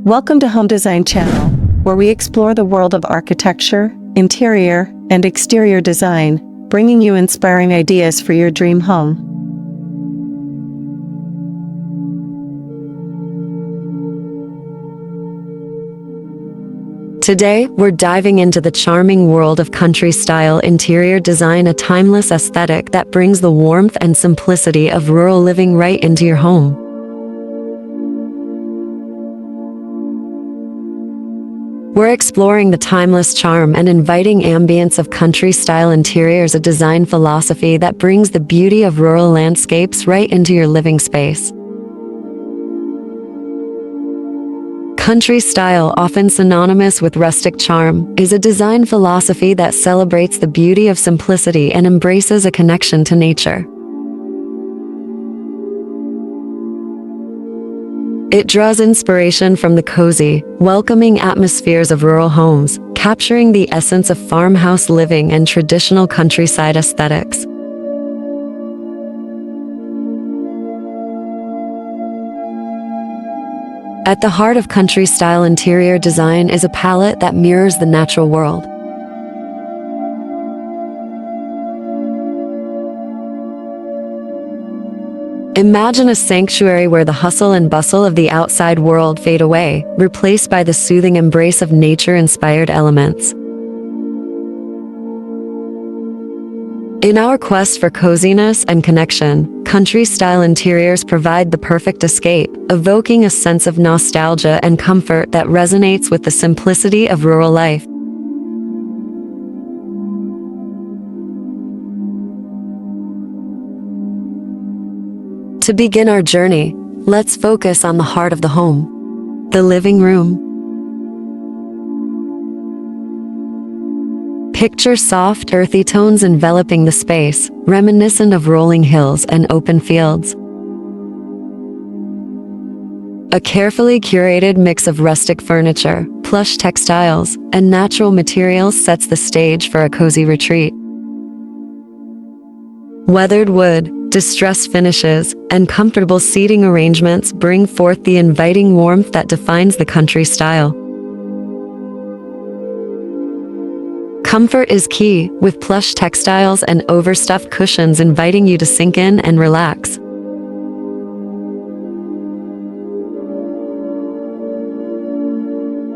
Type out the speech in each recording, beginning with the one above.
Welcome to Home Design Channel, where we explore the world of architecture, interior, and exterior design, bringing you inspiring ideas for your dream home. Today, we're diving into the charming world of country-style interior design, a timeless aesthetic that brings the warmth and simplicity of rural living right into your home. We're exploring the timeless charm and inviting ambience of country-style interiors, a design philosophy that brings the beauty of rural landscapes right into your living space. Country style, often synonymous with rustic charm, is a design philosophy that celebrates the beauty of simplicity and embraces a connection to nature. It draws inspiration from the cozy, welcoming atmospheres of rural homes, capturing the essence of farmhouse living and traditional countryside aesthetics. At the heart of country-style interior design is a palette that mirrors the natural world. Imagine a sanctuary where the hustle and bustle of the outside world fade away, replaced by the soothing embrace of nature-inspired elements. In our quest for coziness and connection, country-style interiors provide the perfect escape, evoking a sense of nostalgia and comfort that resonates with the simplicity of rural life. To begin our journey, let's focus on the heart of the home, the living room. Picture soft, earthy tones enveloping the space, reminiscent of rolling hills and open fields. A carefully curated mix of rustic furniture, plush textiles, and natural materials sets the stage for a cozy retreat. Weathered wood, distressed finishes, and comfortable seating arrangements bring forth the inviting warmth that defines the country style. Comfort is key, with plush textiles and overstuffed cushions inviting you to sink in and relax.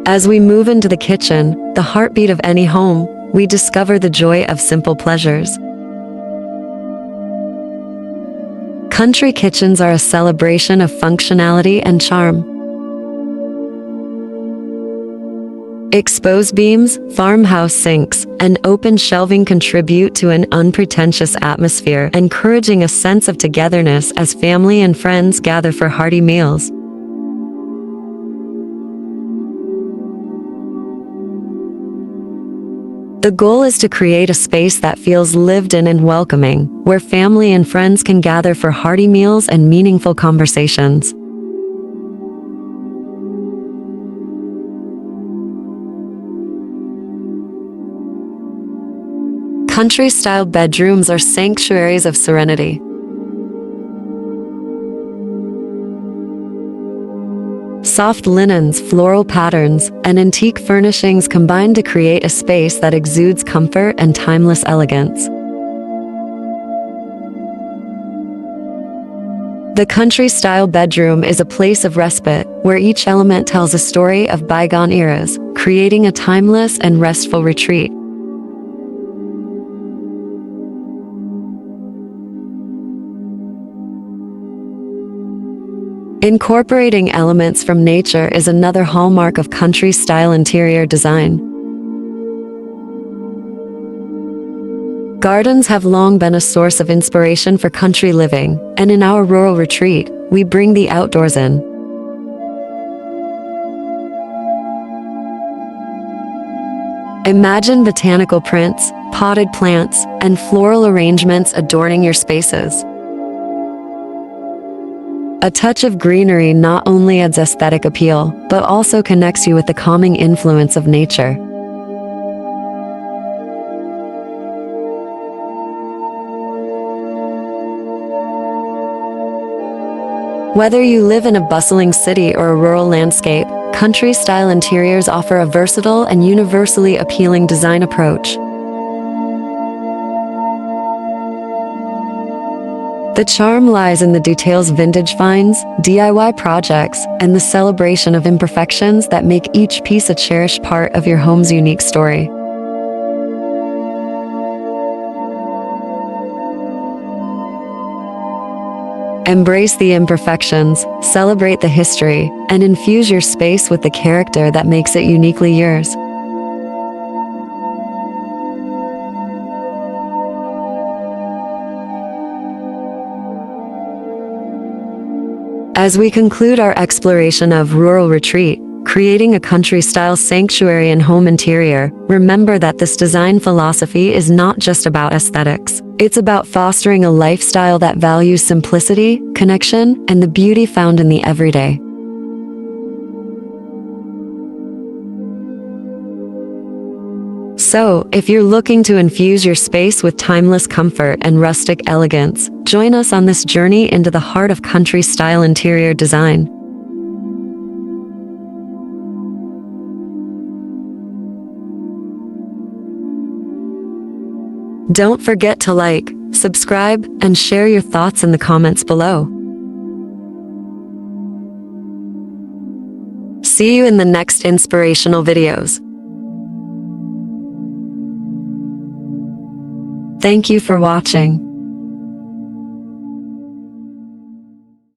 As we move into the kitchen, the heartbeat of any home, we discover the joy of simple pleasures. Country kitchens are a celebration of functionality and charm. Exposed beams, farmhouse sinks, and open shelving contribute to an unpretentious atmosphere, encouraging a sense of togetherness as family and friends gather for hearty meals. The goal is to create a space that feels lived in and welcoming, where family and friends can gather for hearty meals and meaningful conversations. Country-style bedrooms are sanctuaries of serenity. Soft linens, floral patterns, and antique furnishings combine to create a space that exudes comfort and timeless elegance. The country-style bedroom is a place of respite, where each element tells a story of bygone eras, creating a timeless and restful retreat. Incorporating elements from nature is another hallmark of country-style interior design. Gardens have long been a source of inspiration for country living, and in our rural retreat, we bring the outdoors in. Imagine botanical prints, potted plants, and floral arrangements adorning your spaces. A touch of greenery not only adds aesthetic appeal, but also connects you with the calming influence of nature. Whether you live in a bustling city or a rural landscape, country-style interiors offer a versatile and universally appealing design approach. The charm lies in the details, vintage finds, DIY projects, and the celebration of imperfections that make each piece a cherished part of your home's unique story. Embrace the imperfections, celebrate the history, and infuse your space with the character that makes it uniquely yours. As we conclude our exploration of Rural Retreat, creating a country-style sanctuary and home interior, remember that this design philosophy is not just about aesthetics. It's about fostering a lifestyle that values simplicity, connection, and the beauty found in the everyday. So, if you're looking to infuse your space with timeless comfort and rustic elegance, join us on this journey into the heart of country-style interior design. Don't forget to like, subscribe, and share your thoughts in the comments below. See you in the next inspirational videos. Thank you for watching.